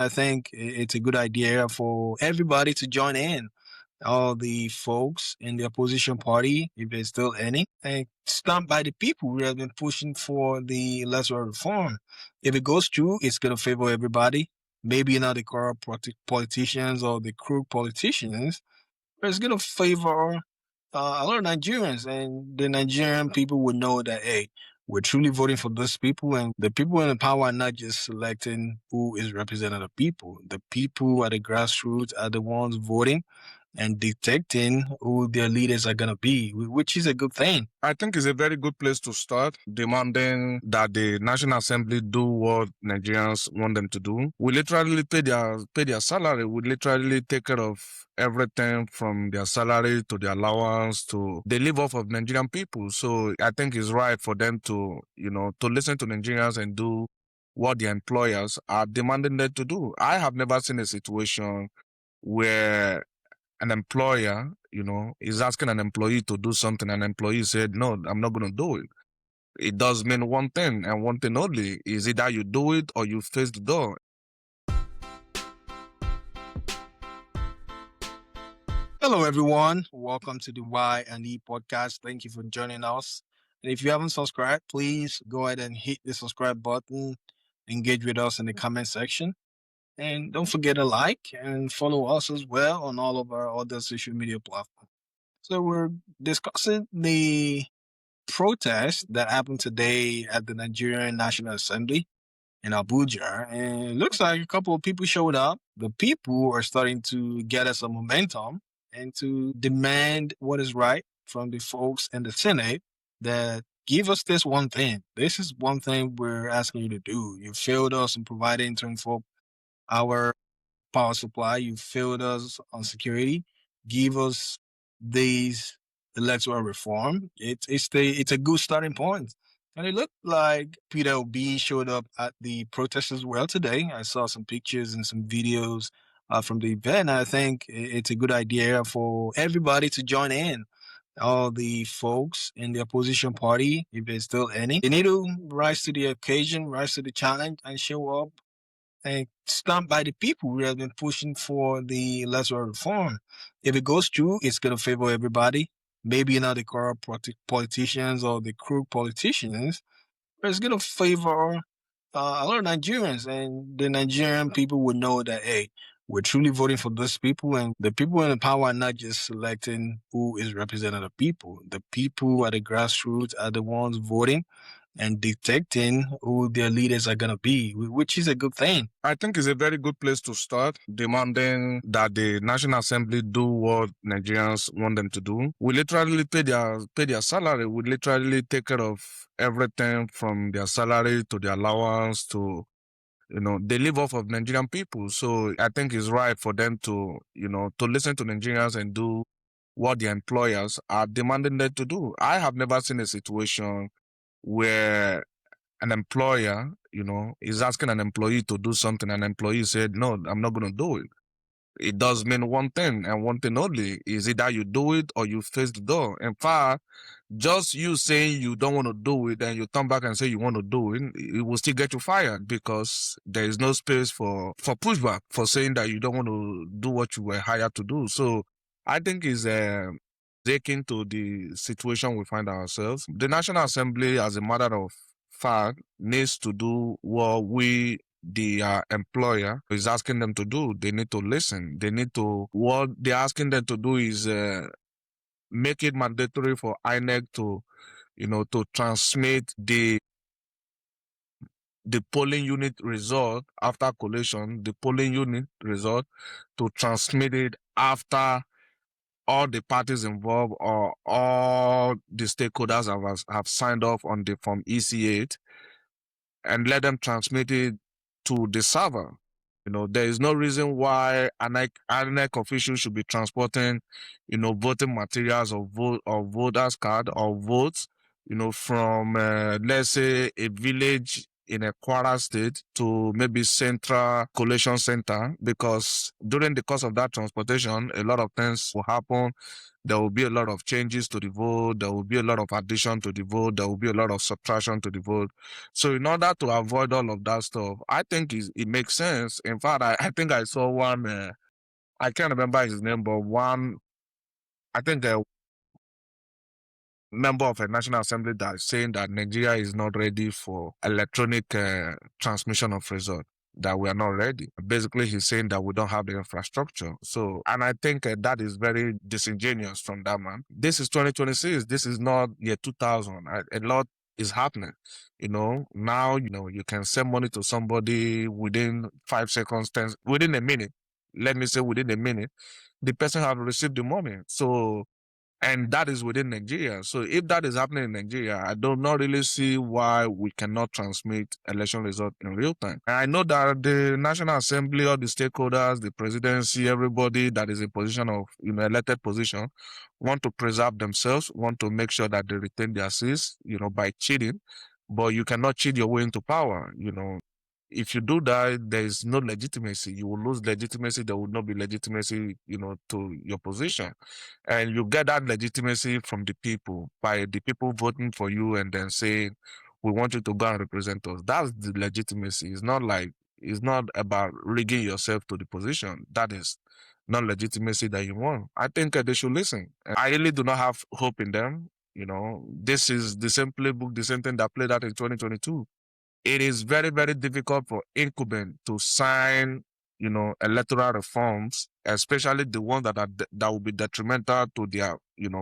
I think it's a good idea for everybody to join in. All the folks in the opposition party, if there's still any, and stand by the people who have been pushing for the electoral reform. If it goes through, it's going to favor everybody. Maybe not the corrupt politicians or the crook politicians, but it's going to favor a lot of Nigerians, and the Nigerian people would know that, hey, we're truly voting for those people, and the people in power are not just selecting who is representing the people. The people at the grassroots are the ones voting and dictating who their leaders are going to be, which is a good thing. I think it's a very good place to start, demanding that the National Assembly do what Nigerians want them to do. We literally pay their salary. We literally take care of everything from their salary to their allowance to they live off of Nigerian people. So I think it's right for them to, to listen to Nigerians and do what the employers are demanding them to do. I have never seen a situation where an employer, is asking an employee to do something, and an employee said, no, I'm not going to do it. It does mean one thing and one thing only, is either you do it or you face the door. Hello, everyone. Welcome to the Y&E podcast. Thank you for joining us. And if you haven't subscribed, please go ahead and hit the subscribe button. Engage with us in the comment section. And don't forget to like and follow us as well on all of our other social media platforms. So we're discussing the protest that happened today at the Nigerian National Assembly in Abuja. And it looks like a couple of people showed up. The people are starting to gather some momentum and to demand what is right from the folks in the Senate that give us this one thing. This is one thing we're asking you to do. You failed us in providing 24 our power supply. You failed us on security. Give us these electoral reform. It's a good starting point. And it looked like Peter Obi showed up at the protest as well today. I saw some pictures and some videos from the event. I think it's a good idea for everybody to join in. All the folks in the opposition party, if there's still any, they need to rise to the occasion, rise to the challenge, and show up and stand by the people who have been pushing for the electoral reform. If it goes through, it's going to favor everybody. Maybe not the corrupt politicians or the crook politicians, but it's going to favor a lot of Nigerians, and the Nigerian people would know that, hey, we're truly voting for those people, and the people in power are not just selecting who is representing the people. The people at the grassroots are the ones voting and dictating who their leaders are going to be, which is a good thing. I think it's a very good place to start, demanding that the National Assembly do what Nigerians want them to do. We literally pay their salary. We literally take care of everything from their salary to their allowance to they live off of Nigerian people. So I think it's right for them to, to listen to Nigerians and do what the employers are demanding them to do. I have never seen a situation where an employer, is asking an employee to do something, and an employee said, no, I'm not going to do it. It does mean one thing and one thing only, is either you do it or you face the door. In fact, just you saying you don't want to do it and you come back and say you want to do it, it will still get you fired, because there is no space for pushback for saying that you don't want to do what you were hired to do. So I think it's akin to the situation we find ourselves. The National Assembly, as a matter of fact, needs to do what the employer is asking them to do. They need to listen. What they're asking them to do is make it mandatory for INEC to, to transmit the polling unit result after collation, the polling unit result, to transmit it after all the parties involved or all the stakeholders have signed off on the Form EC8, and let them transmit it to the server. There is no reason why INEC officials should be transporting, voting materials or voters card or votes, from let's say a village in a Kwara state to maybe Central Collation Center, because during the course of that transportation, a lot of things will happen. There will be a lot of changes to the vote. There will be a lot of addition to the vote. There will be a lot of subtraction to the vote. So in order to avoid all of that stuff, I think it makes sense. In fact, I think I saw one, I can't remember his name, but one, I think a member of a National Assembly that is saying that Nigeria is not ready for electronic transmission of result, that we are not ready. Basically, he's saying that we don't have the infrastructure. So, and I think that is very disingenuous from that man. This is 2026. This is not year 2000. A lot is happening. Now, you can send money to somebody within 5 seconds, within a minute. Let me say within a minute, the person have received the money. So, and that is within Nigeria. So if that is happening in Nigeria, I do not really see why we cannot transmit election results in real time. And I know that the National Assembly, all the stakeholders, the presidency, everybody that is in position of elected position, want to preserve themselves, want to make sure that they retain their seats, by cheating. But you cannot cheat your way into power. If you do that, there is no legitimacy. You will lose legitimacy. There will not be legitimacy, to your position. And you get that legitimacy from the people, by the people voting for you and then saying, we want you to go and represent us. That's the legitimacy. It's not about rigging yourself to the position. That is not legitimacy that you want. I think they should listen. And I really do not have hope in them. This is the same playbook, the same thing that played out in 2022. It is very, very difficult for incumbent to sign, electoral reforms, especially the ones that will be detrimental to their,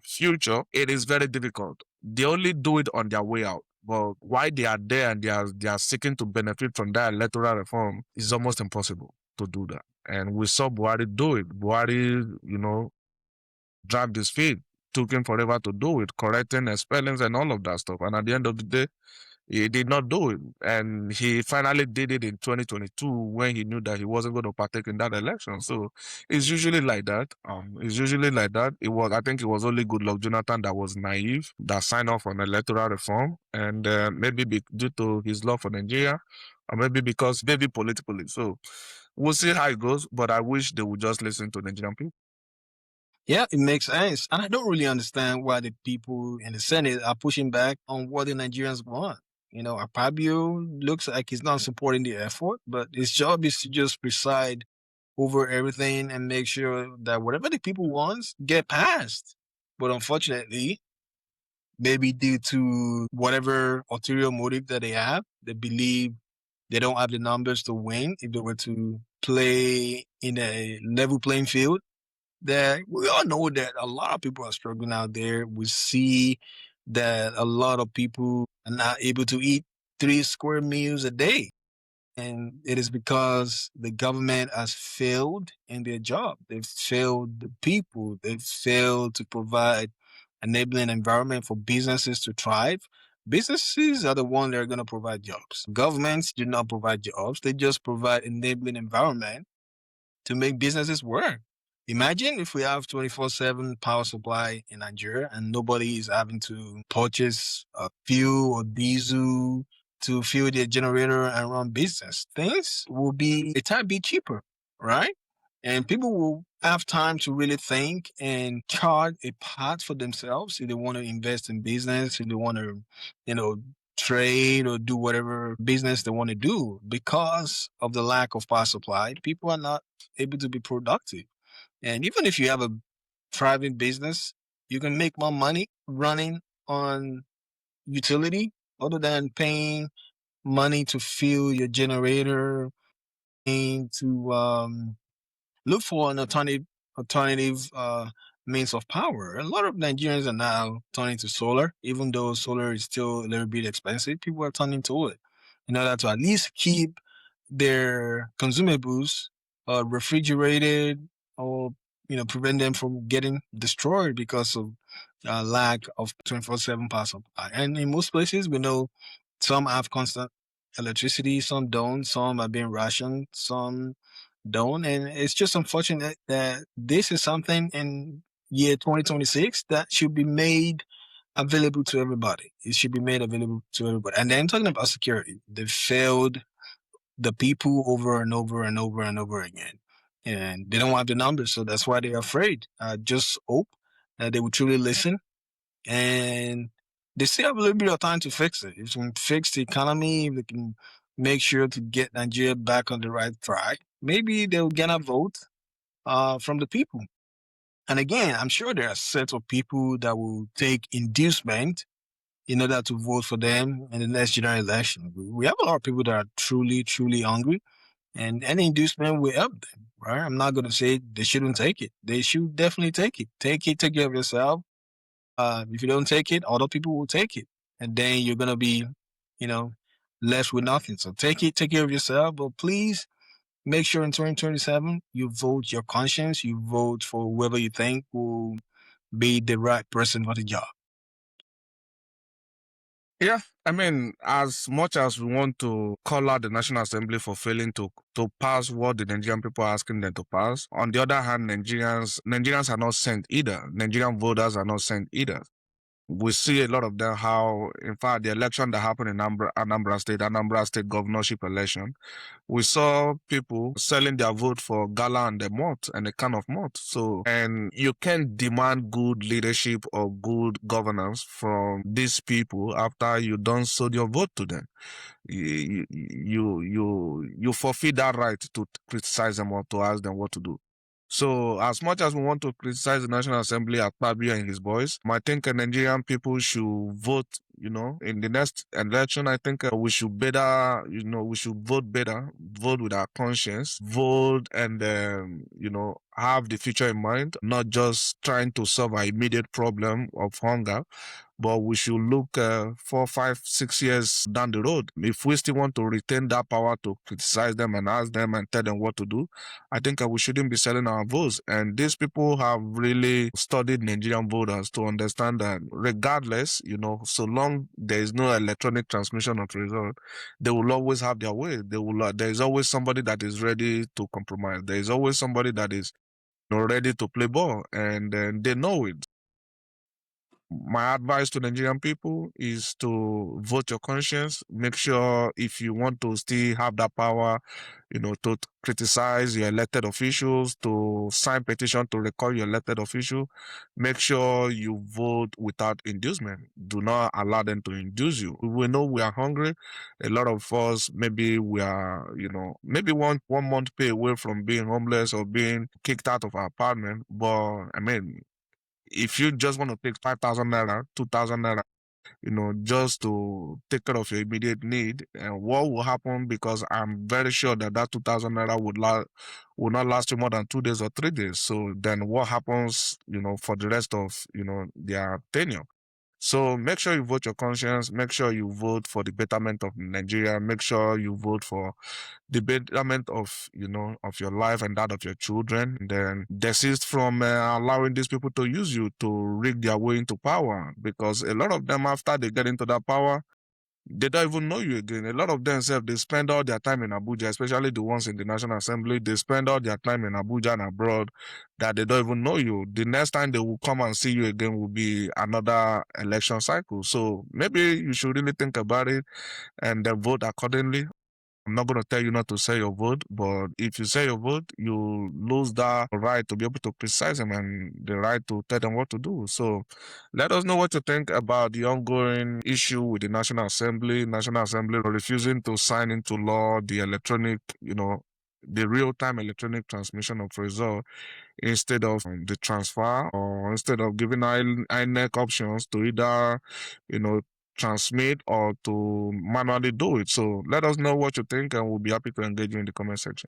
future. It is very difficult. They only do it on their way out. But why they are there and they are seeking to benefit from that electoral reform is almost impossible to do that. And we saw Buhari do it. Buhari, dragged his feet, took him forever to do it, correcting spellings and all of that stuff. And at the end of the day, he did not do it. And he finally did it in 2022 when he knew that he wasn't going to partake in that election. So it's usually like that. I think it was only Goodluck Jonathan that was naive, that signed off on electoral reform. And maybe due to his love for Nigeria, or maybe politically. So we'll see how it goes. But I wish they would just listen to Nigerian people. Yeah, it makes sense. And I don't really understand why the people in the Senate are pushing back on what the Nigerians want. Akpabio looks like he's not supporting the effort, but his job is to just preside over everything and make sure that whatever the people want get passed. But unfortunately, maybe due to whatever ulterior motive that they have, they believe they don't have the numbers to win if they were to play in a level playing field. That we all know that a lot of people are struggling out there. We see that a lot of people are not able to eat 3 square meals a day. And it is because the government has failed in their job. They've failed the people. They've failed to provide enabling environment for businesses to thrive. Businesses are the ones that are going to provide jobs. Governments do not provide jobs. They just provide enabling environment to make businesses work. Imagine if we have 24/7 power supply in Nigeria and nobody is having to purchase fuel or diesel to fuel their generator and run business. Things will be a tad bit cheaper, right? And people will have time to really think and chart a path for themselves if they want to invest in business, if they want to, trade or do whatever business they want to do. Because of the lack of power supply, people are not able to be productive. And even if you have a thriving business, you can make more money running on utility other than paying money to fuel your generator, paying to look for an alternative means of power. A lot of Nigerians are now turning to solar, even though solar is still a little bit expensive. People are turning to it in order to at least keep their consumables refrigerated, or prevent them from getting destroyed because of lack of 24/7 power supply. And in most places, we know some have constant electricity, some don't, some are being rationed, some don't. And it's just unfortunate that this is something in year 2026 that should be made available to everybody. It should be made available to everybody. And then talking about security, they failed the people over and over and over and over again. And they don't have the numbers, so that's why they're afraid. Just hope that they will truly listen, and they still have a little bit of time to fix it. If they can fix the economy, if they can make sure to get Nigeria back on the right track, maybe they'll get a vote from the people. And again, I'm sure there are sets of people that will take inducement in order to vote for them in the next general election. We have a lot of people that are truly, truly hungry, and any inducement will help them, right? I'm not going to say they shouldn't take it. They should definitely take it. Take it, take care of yourself. If you don't take it, other people will take it. And then you're going to be, you know, left with nothing. So take it, take care of yourself. But please make sure in 2027, you vote your conscience. You vote for whoever you think will be the right person for the job. Yeah, I mean, as much as we want to call out the National Assembly for failing to pass what the Nigerian people are asking them to pass, on the other hand, Nigerians are not sent either. Nigerian voters are not sent either. We see a lot of them how, in fact, the election that happened in Anambra State governorship election, we saw people selling their vote for gala and the malt and a can of malt. So, and you can't demand good leadership or good governance from these people after you don't sold your vote to them. You forfeit that right to criticize them or to ask them what to do. So, as much as we want to criticize the National Assembly at Fabio and his boys, I think Nigerian people should vote, in the next election. I think we should better, we should vote better, vote with our conscience, vote and, have the future in mind, not just trying to solve our immediate problem of hunger, but we should look 4, 5, 6 years down the road. If we still want to retain that power to criticize them and ask them and tell them what to do, I think we shouldn't be selling our votes. And these people have really studied Nigerian voters to understand that regardless, so long there is no electronic transmission of result, they will always have their way. There is always somebody that is ready to compromise. There is always somebody that is ready to play ball, and they know it. My advice to Nigerian people is to vote your conscience. Make sure if you want to still have that power, to criticize your elected officials, to sign petition to recall your elected official, make sure you vote without inducement. Do not allow them to induce you. We know we are hungry. A lot of us, maybe we are, maybe one month pay away from being homeless or being kicked out of our apartment. But I mean, if you just want to take 5,000 naira, 2,000 naira, just to take care of your immediate need, and what will happen? Because I'm very sure that 2,000 naira will not last you more than 2 days or 3 days. So then, what happens? For the rest of their tenure. So make sure you vote your conscience. Make sure you vote for the betterment of Nigeria. Make sure you vote for the betterment of of your life and that of your children. And then desist from allowing these people to use you to rig their way into power, because a lot of them, after they get into that power, they don't even know you again. A lot of them they spend all their time in Abuja, especially the ones in the National Assembly. They spend all their time in Abuja and abroad, that they don't even know you. The next time they will come and see you again will be another election cycle. So maybe you should really think about it and then vote accordingly. I'm not going to tell you not to say your vote, but if you say your vote, you lose that right to be able to criticize them and the right to tell them what to do. So let us know what you think about the ongoing issue with the National Assembly refusing to sign into law the electronic, the real-time electronic transmission of result instead of the transfer, or instead of giving INEC options to either, transmit or to manually do it. So let us know what you think, and we'll be happy to engage you in the comment section.